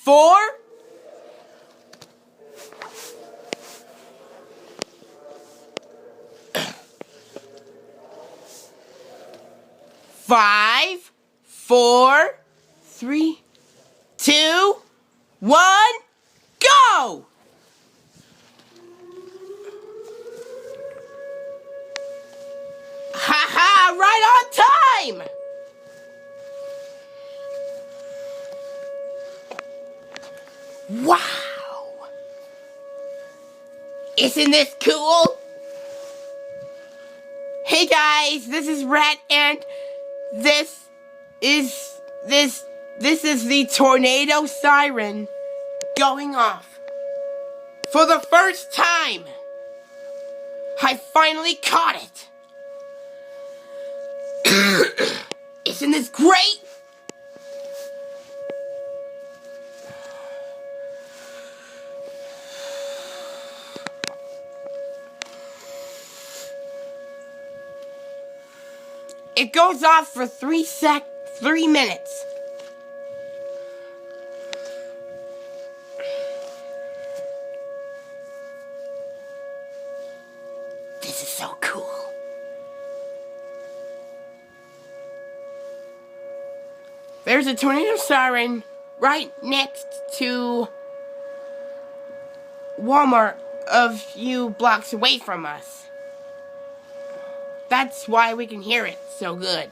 4, 5, 4, 3, 2, 1, go! Ha-ha, right on time! Wow! Isn't this cool? Hey guys, this is Rat, and this is the tornado siren going off. For the first time, I finally caught it. Isn't this great? It goes off for 3 minutes. This is so cool. There's a tornado siren right next to Walmart a few blocks away from us. That's why we can hear it so good.